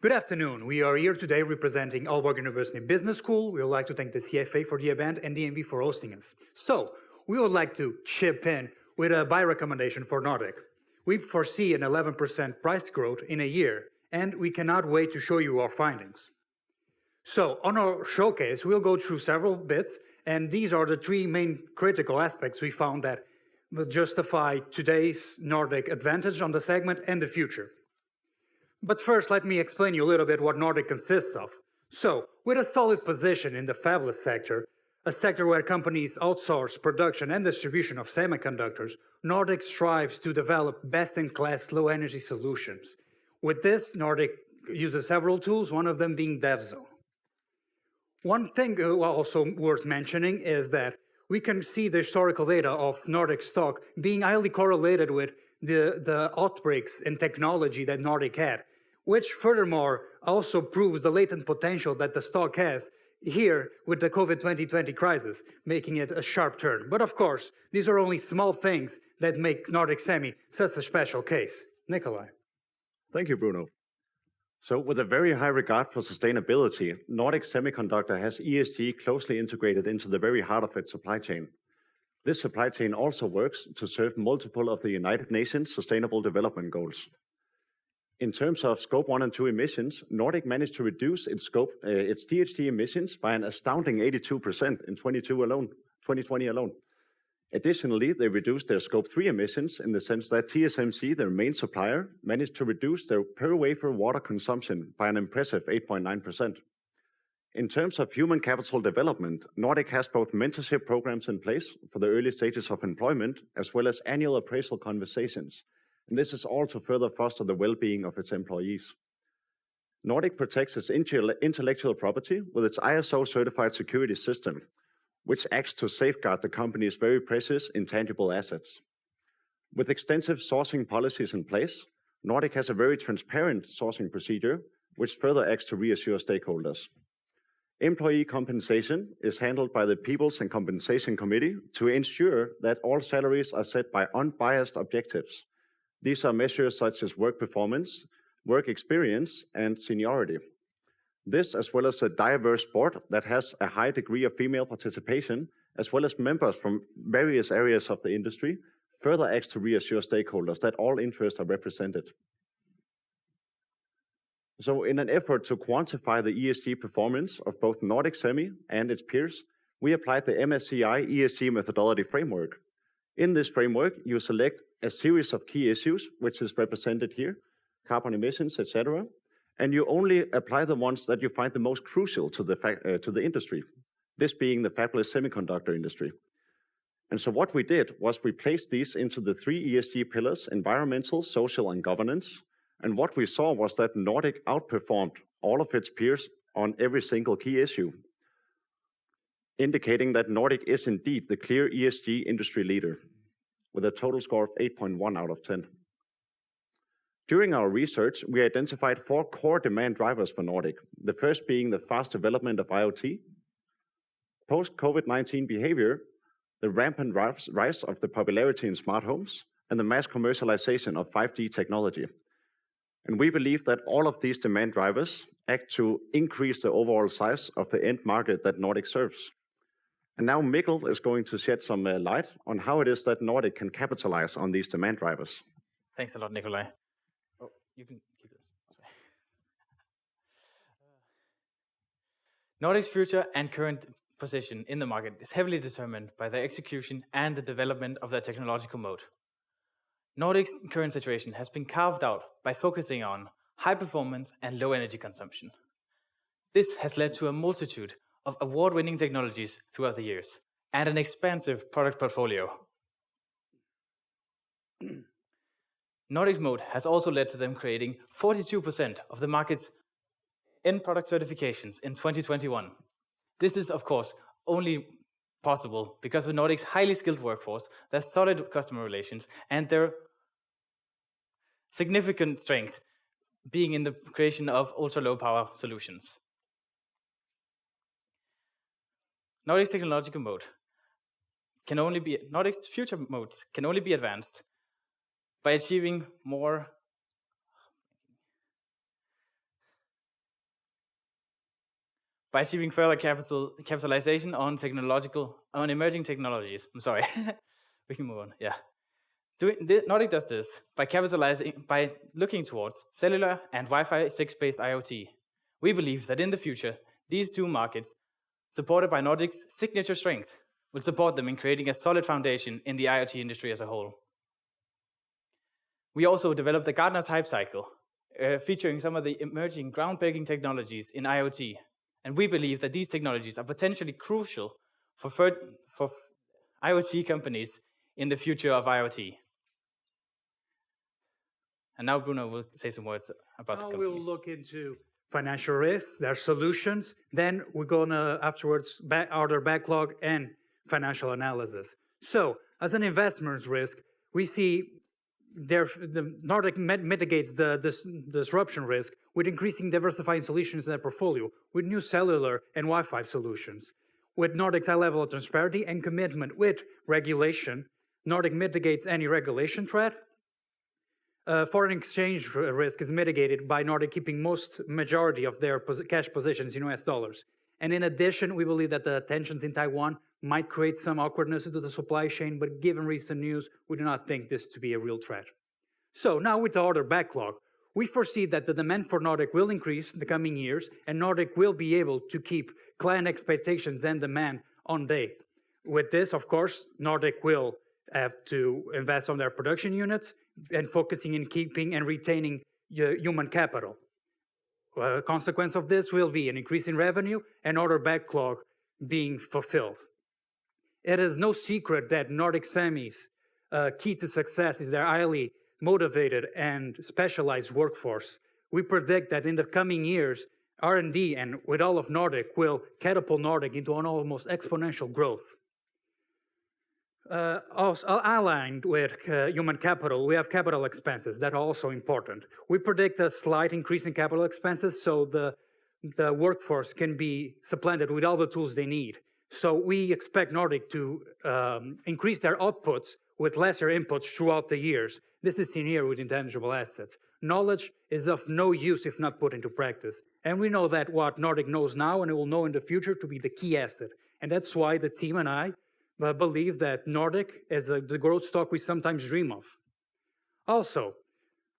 Good afternoon. We are here today representing Aalborg University Business School. We would like to thank the CFA for the event and DNV for hosting us. So, we would like to chip in with a buy recommendation for Nordic. We foresee an 11% price growth in a year, and we cannot wait to show you our findings. So, on our showcase, we'll go through several bits, and these are the three main critical aspects we found that will justify today's Nordic advantage on the segment and the future. But first, let me explain you a little bit what Nordic consists of. So, with a solid position in the fabless sector, a sector where companies outsource production and distribution of semiconductors, Nordic strives to develop best-in-class low-energy solutions. With this, Nordic uses several tools, one of them being DevZone. One thing also worth mentioning is that we can see the historical data of Nordic stock being highly correlated with the outbreaks in technology that Nordic had, which furthermore also proves the latent potential that the stock has here with the COVID 2020 crisis, making it a sharp turn. But of course, these are only small things that make Nordic Semi such a special case. Nikolai. Thank you, Bruno. So with a very high regard for sustainability, Nordic Semiconductor has ESG closely integrated into the very heart of its supply chain. This supply chain also works to serve multiple of the United Nations Sustainable Development Goals. In terms of Scope 1 and 2 emissions, Nordic managed to reduce its GHG emissions by an astounding 82% in 2020 alone. Additionally, they reduced their Scope 3 emissions in the sense that TSMC, their main supplier, managed to reduce their per-wafer water consumption by an impressive 8.9%. In terms of human capital development, Nordic has both mentorship programs in place for the early stages of employment, as well as annual appraisal conversations. And this is all to further foster the well-being of its employees. Nordic protects its intellectual property with its ISO-certified security system, which acts to safeguard the company's very precious intangible assets. With extensive sourcing policies in place, Nordic has a very transparent sourcing procedure, which further acts to reassure stakeholders. Employee compensation is handled by the People's and Compensation Committee to ensure that all salaries are set by unbiased objectives. These are measures such as work performance, work experience, and seniority. This, as well as a diverse board that has a high degree of female participation, as well as members from various areas of the industry, further acts to reassure stakeholders that all interests are represented. So in an effort to quantify the ESG performance of both Nordic Semi and its peers, we applied the MSCI ESG methodology framework. In this framework, you select a series of key issues, which is represented here, carbon emissions, etc., and you only apply the ones that you find the most crucial to the industry, this being the fabless semiconductor industry. And so what we did was we placed these into the three ESG pillars: environmental, social, and governance. And what we saw was that Nordic outperformed all of its peers on every single key issue, indicating that Nordic is indeed the clear ESG industry leader, with a total score of 8.1 out of 10. During our research, we identified 4 core demand drivers for Nordic, the first being the fast development of IoT, post-COVID-19 behavior, the rampant rise of the popularity in smart homes, and the mass commercialization of 5G technology. And we believe that all of these demand drivers act to increase the overall size of the end market that Nordic serves. And now Mikkel is going to shed some light on how it is that Nordic can capitalize on these demand drivers. Thanks a lot, Nikolai. Oh, you can keep this. Nordic's future and current position in the market is heavily determined by their execution and the development of their technological moat. Nordic's current situation has been carved out by focusing on high performance and low energy consumption. This has led to a multitude of award-winning technologies throughout the years and an expansive product portfolio. Nordic's moat has also led to them creating 42% of the market's end product certifications in 2021. This is, of course, only possible because of Nordic's highly skilled workforce, their solid customer relations, and their significant strength being in the creation of ultra-low power solutions. Nordic's technological moat Nordic's future moats can only be advanced by achieving more by achieving further capitalization on emerging technologies. I'm sorry. We can move on. Yeah. Nordic does this by looking towards cellular and Wi-Fi 6-based IoT. We believe that in the future, these two markets, supported by Nordic's signature strength, will support them in creating a solid foundation in the IoT industry as a whole. We also developed the Gartner's Hype Cycle, featuring some of the emerging groundbreaking technologies in IoT. And we believe that these technologies are potentially crucial for IoT companies in the future of IoT. And now Bruno will say some words about the company. We'll look into financial risks, their solutions. Then we're gonna afterwards order backlog and financial analysis. So as an investment risk, we see the Nordic mitigates the disruption risk with increasing diversifying solutions in their portfolio, with new cellular and Wi-Fi solutions. With Nordic's high level of transparency and commitment with regulation, Nordic mitigates any regulation threat. Foreign exchange risk is mitigated by Nordic keeping majority of their cash positions in US dollars. And in addition, we believe that the tensions in Taiwan might create some awkwardness into the supply chain, but given recent news, we do not think this to be a real threat. So now with the order backlog, we foresee that the demand for Nordic will increase in the coming years, and Nordic will be able to keep client expectations and demand on day. With this, of course, Nordic will have to invest on their production units and focusing in keeping and retaining human capital. A consequence of this will be an increase in revenue and order backlog being fulfilled. It is no secret that Nordic Semi's key to success is their highly motivated and specialized workforce. We predict that in the coming years, R&D and with all of Nordic will catapult Nordic into an almost exponential growth. Also aligned with human capital, we have capital expenses that are also important. We predict a slight increase in capital expenses so the workforce can be supplanted with all the tools they need. So we expect Nordic to increase their outputs with lesser inputs throughout the years. This is seen here with intangible assets. Knowledge is of no use if not put into practice. And we know that what Nordic knows now and it will know in the future to be the key asset. And that's why the team and I believe that Nordic is the growth stock we sometimes dream of. Also,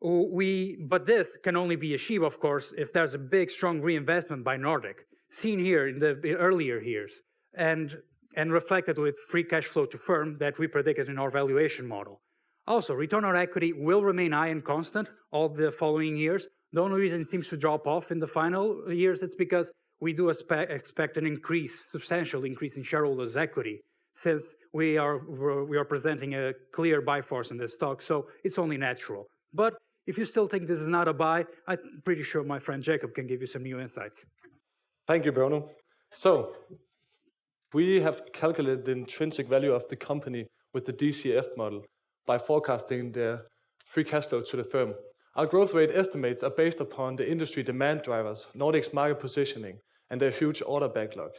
but this can only be achieved, of course, if there's a big, strong reinvestment by Nordic, seen here in the earlier years, and reflected with free cash flow to firm that we predicted in our valuation model. Also, return on equity will remain high and constant all the following years. The only reason it seems to drop off in the final years is because we do expect an substantial increase in shareholders' equity, since we are presenting a clear buy force in this stock, so it's only natural. But if you still think this is not a buy, I'm pretty sure my friend Jacob can give you some new insights. Thank you, Bruno. So, we have calculated the intrinsic value of the company with the DCF model by forecasting the free cash flow to the firm. Our growth rate estimates are based upon the industry demand drivers, Nordic's market positioning, and their huge order backlog.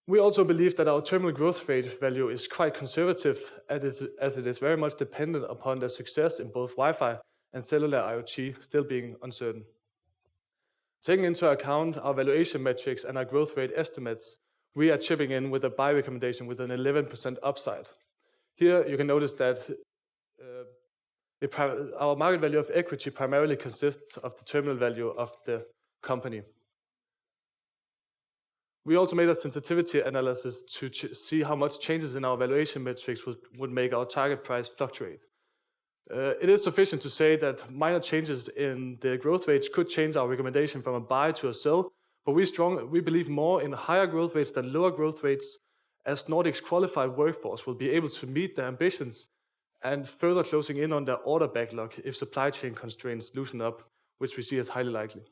We also believe that our terminal growth rate value is quite conservative, as it is very much dependent upon their success in both Wi-Fi and cellular IoT still being uncertain. Taking into account our valuation metrics and our growth rate estimates, we are chipping in with a buy recommendation with an 11% upside. Here you can notice that our market value of equity primarily consists of the terminal value of the company. We also made a sensitivity analysis to see how much changes in our valuation metrics would make our target price fluctuate. It is sufficient to say that minor changes in the growth rates could change our recommendation from a buy to a sell, but we believe more in higher growth rates than lower growth rates, as Nordic's qualified workforce will be able to meet their ambitions and further closing in on their order backlog if supply chain constraints loosen up, which we see as highly likely.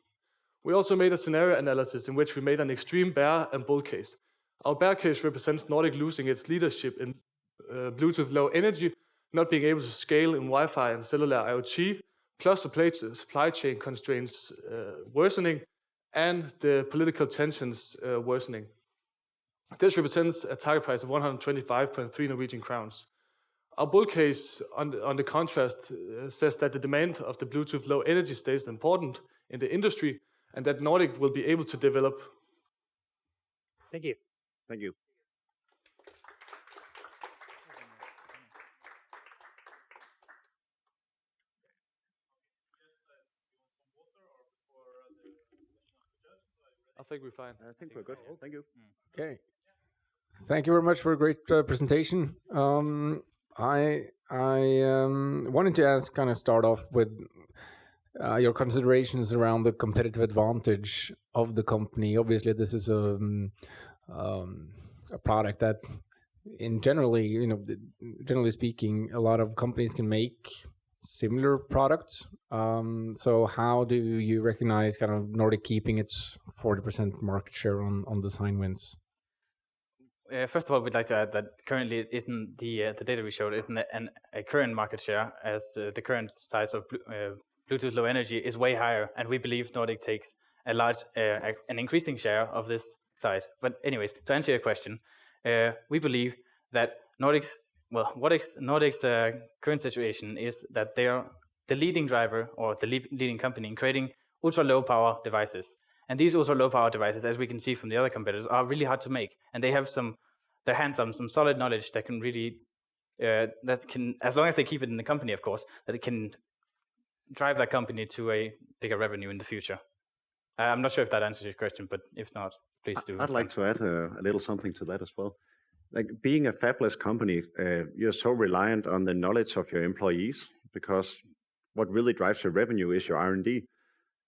We also made a scenario analysis in which we made an extreme bear and bull case. Our bear case represents Nordic losing its leadership in Bluetooth Low Energy, not being able to scale in Wi-Fi and cellular IoT, plus supply chain constraints worsening, and the political tensions worsening. This represents a target price of 125.3 Norwegian crowns. Our bull case, on the contrast, says that the demand of the Bluetooth Low Energy stays important in the industry, and that Nordic will be able to develop Thank you. Thank you. I think we're fine. I think we're good. Thank you. Okay. Thank you very much for a great presentation. I wanted to ask, kind of start off with your considerations around the competitive advantage of the company. Obviously, this is a product that, generally speaking, a lot of companies can make similar products. So how do you recognize kind of Nordic keeping its 40% market share on design wins? First of all, we'd like to add that currently it isn't the data we showed isn't a current market share, as the current size of Bluetooth Low Energy is way higher, and we believe Nordic takes a large, an increasing share of this size. But anyways, to answer your question, we believe that Nordic's current situation is that they are the leading driver or the leading company in creating ultra low power devices. And these ultra low power devices, as we can see from the other competitors, are really hard to make. And they have their hands on some solid knowledge that can really, as long as they keep it in the company, of course, that it can drive that company to a bigger revenue in the future. I'm not sure if that answers your question, but if not, please do. I'd like to add a little something to that as well. Like being a fabless company, you're so reliant on the knowledge of your employees, because what really drives your revenue is your R&D.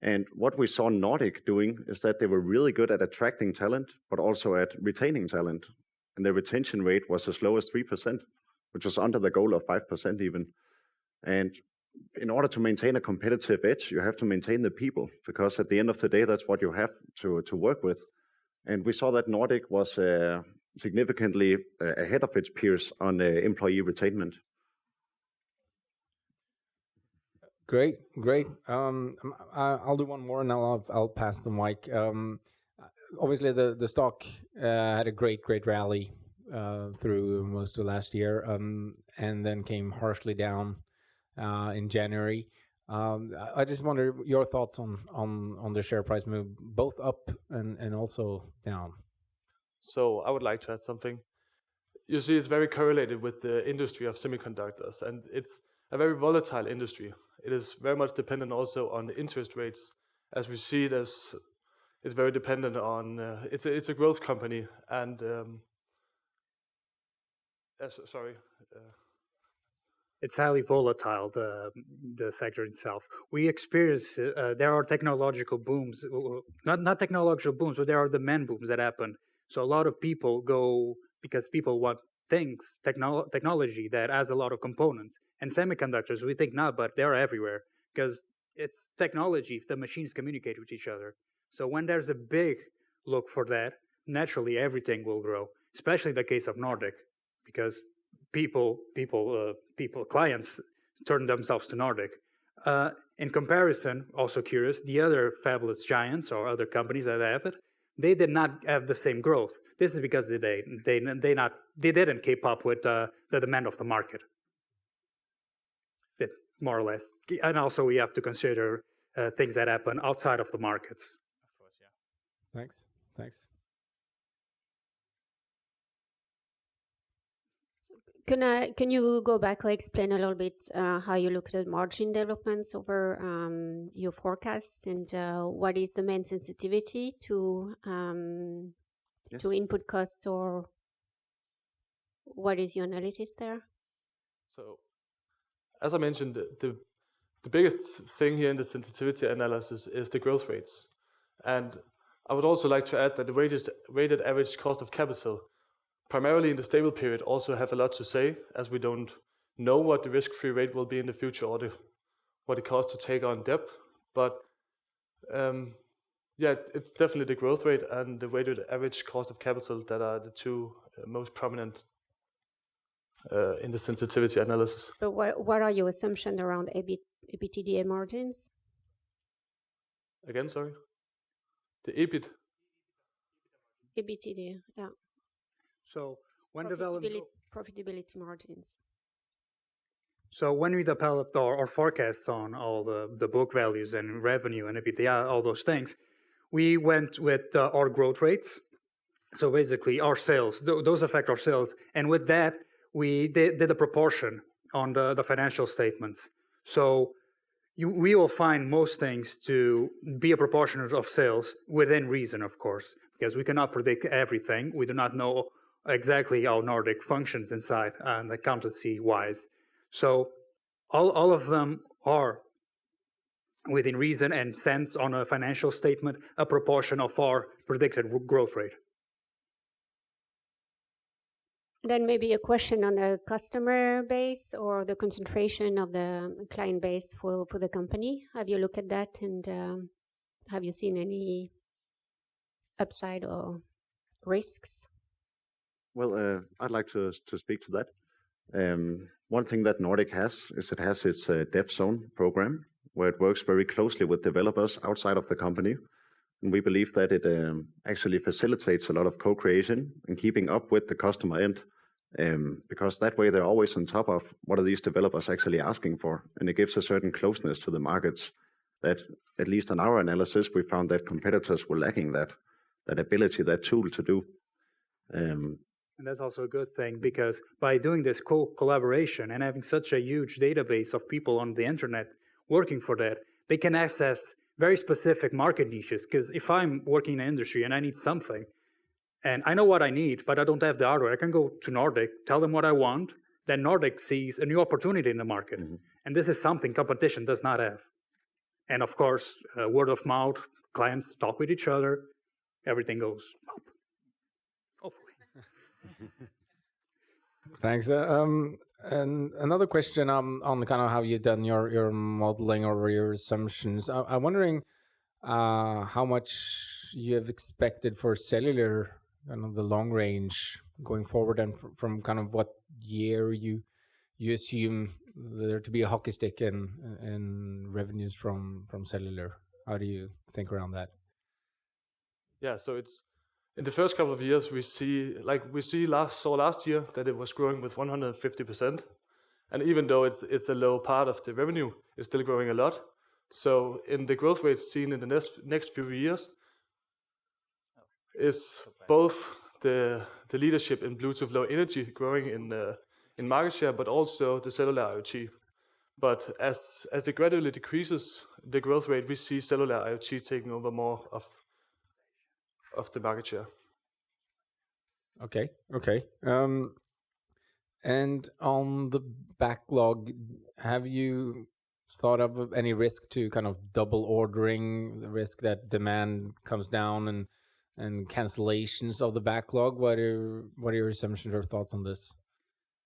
And what we saw Nordic doing is that they were really good at attracting talent, but also at retaining talent. And the retention rate was as low as 3%, which was under the goal of 5% even. And in order to maintain a competitive edge, you have to maintain the people, because at the end of the day, that's what you have to work with. And we saw that Nordic was significantly ahead of its peers on employee retainment. Great. I'll do one more, and I'll pass the mic. Obviously, the stock had a great rally through most of last year, and then came harshly down in January. I just wonder your thoughts on the share price move, both up and also down. So I would like to add something. You see, it's very correlated with the industry of semiconductors, and it's a very volatile industry. It is very much dependent also on the interest rates, as we see it as it's very dependent on, it's a growth company, and It's highly volatile, the sector itself. We experience, there are technological booms, not technological booms, but there are demand booms that happen. So a lot of people go, because people want things, technology that has a lot of components. And semiconductors, we think not, but they're everywhere, because it's technology if the machines communicate with each other. So when there's a big look for that, naturally everything will grow, especially the case of Nordic, because clients turn themselves to Nordic. In comparison, also curious, the other fabless giants or other companies that have it, they did not have the same growth. This is because they didn't keep up with the demand of the market, more or less. And also we have to consider things that happen outside of the markets. Of course, yeah. Thanks. Can you go back, explain a little bit how you look at margin developments over your forecasts, and what is the main sensitivity to input cost, or what is your analysis there? So, as I mentioned, the biggest thing here in the sensitivity analysis is the growth rates. And I would also like to add that the weighted average cost of capital, primarily in the stable period, also have a lot to say, as we don't know what the risk-free rate will be in the future, or what it costs to take on debt. But it's definitely the growth rate and the weighted average cost of capital that are the two most prominent in the sensitivity analysis. But what are your assumptions around EBITDA margins? Again, sorry? The EBIT? EBITDA, yeah. So when profitability margins. So when we developed our forecasts on all the book values and revenue and EBITDA, all those things, we went with our growth rates So basically, our sales, those affect our sales. And with that, we did a proportion on the financial statements. So we will find most things to be a proportion of sales within reason, of course, because we cannot predict everything. We do not know exactly how Nordic functions inside and accountancy-wise. So all of them are within reason and sense on a financial statement, a proportion of our predicted growth rate. Then maybe a question on the customer base or the concentration of the client base for the company. Have you looked at that, and have you seen any upside or risks? Well, I'd like to speak to that. One thing that Nordic has is it has its Dev Zone program, where it works very closely with developers outside of the company. And we believe that it actually facilitates a lot of co-creation and keeping up with the customer end, because that way they're always on top of what are these developers actually asking for. And it gives a certain closeness to the markets that, at least in our analysis, we found that competitors were lacking that ability, that tool to do. And that's also a good thing, because by doing this collaboration and having such a huge database of people on the internet working for that, they can access very specific market niches. Because if I'm working in an industry and I need something, and I know what I need, but I don't have the hardware, I can go to Nordic, tell them what I want, then Nordic sees a new opportunity in the market. Mm-hmm. And this is something competition does not have. And of course, word of mouth, clients talk with each other, everything goes up. Hopefully. Thanks. And another question on kind of how you've done your modeling or your assumptions. I'm wondering how much you have expected for cellular, kind of the long range going forward, and from kind of what year you assume there to be a hockey stick in revenues from cellular. How do you think around that? Yeah, so it's in the first couple of years we saw last year that it was growing with 150%, and even though it's a low part of the revenue, it's still growing a lot. So in the growth rates seen in the next few years is both the leadership in Bluetooth Low Energy growing in market share, but also the cellular IoT. But as it gradually decreases the growth rate, we see cellular IoT taking over more of the market share. Okay. And on the backlog, have you thought of any risk to kind of double ordering, the risk that demand comes down and cancellations of the backlog? What are your assumptions or thoughts on this?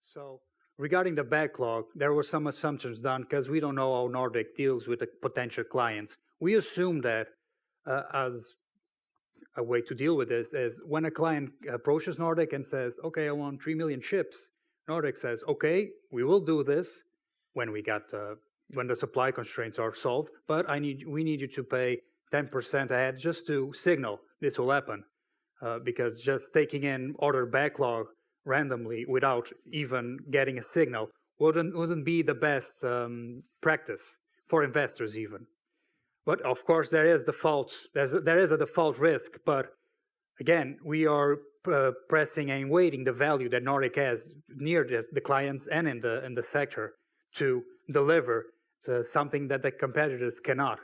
So regarding the backlog, there were some assumptions done because we don't know how Nordic deals with the potential clients. We assume that as a way to deal with this is when a client approaches Nordic and says, okay, I want 3 million chips. Nordic says, okay, we will do this when the supply constraints are solved, but we need you to pay 10% ahead just to signal this will happen. Because just taking in order backlog randomly without even getting a signal wouldn't be the best practice for investors even. But of course, there is a default risk. But again, we are pressing and weighting the value that Nordic has near the clients and in the sector to deliver something that the competitors cannot.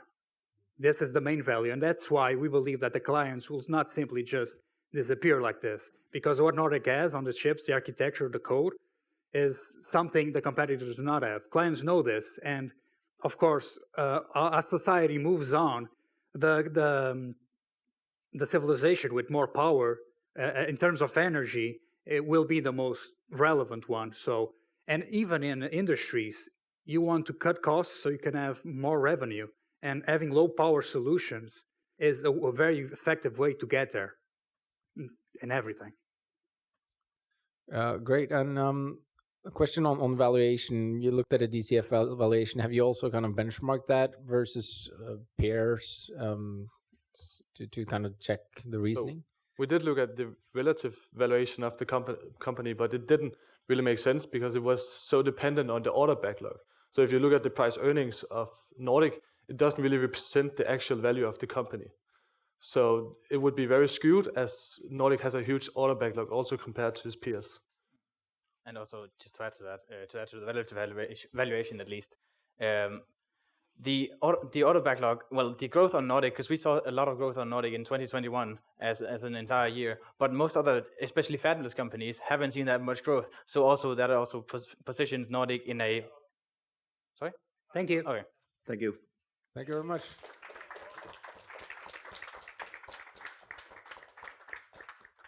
This is the main value, and that's why we believe that the clients will not simply just disappear like this. Because what Nordic has on the chips, the architecture, the code, is something the competitors do not have. Clients know this, and of course, as society moves on, the civilization with more power in terms of energy, it will be the most relevant one. So, and even in industries, you want to cut costs so you can have more revenue, and having low power solutions is a very effective way to get there in everything. Great. And a question on valuation. You looked at a DCF valuation. Have you also kind of benchmarked that versus peers to kind of check the reasoning? So we did look at the relative valuation of the company, but it didn't really make sense because it was so dependent on the order backlog. So if you look at the price earnings of Nordic, it doesn't really represent the actual value of the company. So it would be very skewed, as Nordic has a huge order backlog also compared to its peers. And also, just to add to that, to the relative valuation at least, the order backlog, well, the growth on Nordic, because we saw a lot of growth on Nordic in 2021 as an entire year, but most other, especially fabless companies, haven't seen that much growth. So also that also positioned Nordic in a... Sorry? Thank you. Okay. Thank you. Thank you very much.